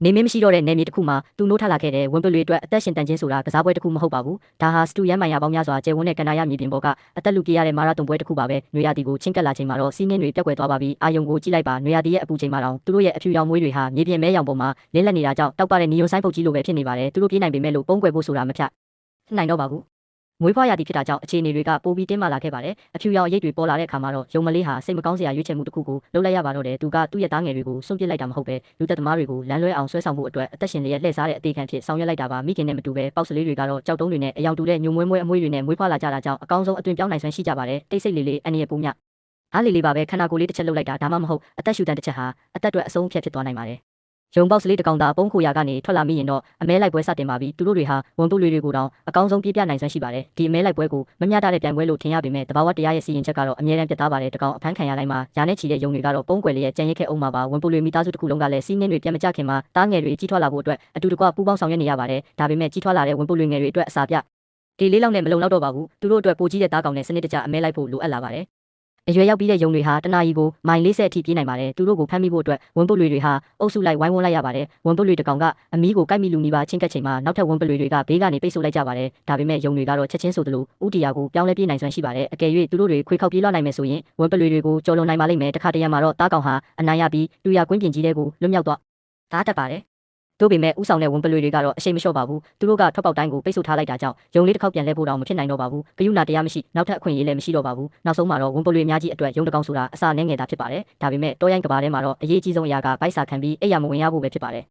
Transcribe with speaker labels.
Speaker 1: နေမင်းမရှိတော့တဲ့နေမြေတစ်ခုမှာသူနိုးထလာခဲ့တဲ့ဝင်ပလွေအတွက်အသက်ရှင်တန်ခြင်းဆိုတာကစားပွဲတစ်ခုမဟုတ်ပါဘူး။ဒါဟာစတူရန်မိုင်ယာပေါင်းများစွာကျယ်ဝန်းတဲ့ကန္နာရမြေပြင်ပေါ်ကအသက်လူပြေးရတဲ့မာရသွန်ပွဲတစ်ခုပါပဲ။နွေရာသီကိုချင်းကပ်လာချိန်မှာတော့စီးနှင်းတွေပြက်ကွယ်သွားပါပြီ။အာယုံကိုကြည့်လိုက်ပါနွေရာသီရဲ့အပူချိန်မှာတောင်သူတို့ရဲ့အဖြူရောင်မွေးတွေဟာမြေပြင်မဲရောင်ပေါ်မှာလင်းလက်နေတာကြောင့်တောက်ပတဲ့နီယွန်ဆိုင်ပုတ်ကြီးလိုပဲဖြစ်နေပါတယ်။သူတို့ပြေးနိုင်ပေမဲ့လို့ပုံကွယ်ဖို့ဆိုတာမဖြတ်နိုင်တော့ပါဘူး။မွေးဖွားရာသီဖြစ်တာကြောင့်အခြေအနေတွေကပိုပြီးတင်းမာလာခဲ့ပါတယ်။အဖြူရောင်အရိပ်တွေပေါ်လာတဲ့အခါမှာတော့ယုံမလေးဟာစိတ်မကောင်းစရာရွေးချယ်မှုတစ်ခုကိုလုပ်လိုက်ရပါတော့တယ်။သူကသူ့ရဲ့သားငယ်တွေကိုစွန့်ပစ်လိုက်တာမဟုတ်ပဲလူသက်သမားတွေကိုလမ်းလွဲအောင်ဆွဲဆောင်မှုအတွက်အသက်ရှင်လျက်လှည့်စားတဲ့အသေးခံဖြစ်ဆောင်ရွက်လိုက်တာပါ။မိခင်နဲ့မတူပဲပေါက်စလေးတွေကတော့ကြောက်တုံးတွေနဲ့အယောင်တူတဲ့ညုံမွေးမွေးအမွေးတွေနဲ့မွေးဖွားလာကြတာကြောင့်အကောင်းဆုံးအသွင်ပြောင်းနိုင်စွမ်းရှိကြပါတယ်။တိတ်ဆိတ်လေးလေးအန်ရပိုးမြအားလေးလေးပါပဲခန္ဓာကိုယ်လေးတစ်ချက်လှုပ်လိုက်တာဒါမှမဟုတ်အသက်ရှူတန်တစ်ချက်ဟာအသက်အတွက်အဆုံးအဖြတ်ဖြစ်သွားနိုင်ပါတယ်။ရုံပေါက်စလေးတကောင်သာအပုံးခိုရာကနေထွက်လာမိရင်တော့အမဲလိုက်ပွဲစတင်ပါပြီသူတို့တွေဟာဝန်ပုတ်တွေကိုတောင်အကောင်းဆုံးပြပြနိုင်စွမ်းရှိပါတယ်ဒီအမဲလိုက်ပွဲကိုမမျှတတဲ့ပြိုင်ပွဲလို့ထင်ရပေမဲ့တဘာဝတရားရဲ့စီရင်ချက်ကတော့အမြဲတမ်းပြတ်သားပါတယ်တကောင်အဖမ်းခံရတိုင်းမှာညာနဲ့ချီတဲ့ယုံတွေကတော့ပုံးကွယ်လေးရဲ့ကြံရိတ်ခဲ့အောင်မှာပါဝန်ပုတ်တွေမိသားစုတစ်ခုလုံးကလည်းစီးနှင်းတွေပြန်မကြခင်မှာတားငယ်တွေကြီးထွားလာဖို့အတွက်အတူတကွပူးပေါင်းဆောင်ရွက်နေရပါတယ်ဒါပေမဲ့ကြီးထွားလာတဲ့ဝန်ပုတ်တွေငယ်တွေအတွက်အစာပြဒီလေးလောက်နဲ့မလုံလောက်တော့ပါဘူးသူတို့အတွက်ပိုကြီးတဲ့သားကောင်နဲ့စနစ်တကျအမဲလိုက်ဖို့လိုအပ်လာပါတယ်အရွယ်ရောက်ပြီးတဲ့ယုံတွေဟာတနာရီကိုမိုင်40အထိပြေးနိုင်ပါတယ်သူတို့ကိုဖမ်းမိဖို့အတွက်ဝန်ပုတ်တွေဟာအုပ်စုလိုက်ဝိုင်းဝန်းလိုက်ရပါတယ်ဝန်ပုတ်တွေတကောင်ကအမီးကိုကိုက်မိလူနီးပါချင်းကပ်ချိန်မှာနောက်ထပ်ဝန်ပုတ်တွေကဘေးကနေပိတ်ဆို့လိုက်ကြပါတယ်ဒါပေမဲ့ယုံတွေကတော့ချက်ချင်းဆိုသလိုဥတီယာကိုပြောင်းလဲပြေးနိုင်စွမ်းရှိပါတယ်အကယ်၍သူတို့တွေခွေခောက်ပြေးလွှတ်နိုင်မယ်ဆိုရင်ဝန်ပုတ်တွေကိုကျော်လွန်နိုင်ပါလိမ့်မယ်တခါတရံမှာတော့တားကောင်ဟာအနိုင်ရပြီးလူရကွင်းပြင်ကြီးတဲ့ကိုလွတ်မြောက်သွားဒါတတ်ပါတယ်တို့ပေမဲ့ဥဆောင်တဲ့ဝန်ပလွေတွေကတော့အရှိန်မလျှော့ပါဘူးသူတို့ကထွက်ပေါက်တိုင်းကိုပိတ်ဆို့ထားလိုက်တာကြောင့်ယုံလေးတစ်ခေါက်ပြန်လဲဖို့တောင်မဖြစ်နိုင်တော့ပါဘူးဂယုဏတရားမရှိနောက်ထပ်အခွင့်အရေးလည်းမရှိတော့ပါဘူးနောက်ဆုံးမှာတော့ဝန်ပလွေအများကြီးအတွက်ယုံတကောင်ဆိုတာအစာနဲ့ငယ်တာဖြစ်ပါတယ်ဒါပေမဲ့တောရိုင်းကဘာထဲမှာတော့အရေးကြီးဆုံးအရာကဗိုက်စာခံပြီးအိယာမဝင်ရဖို့ပဲဖြစ်ပါတယ်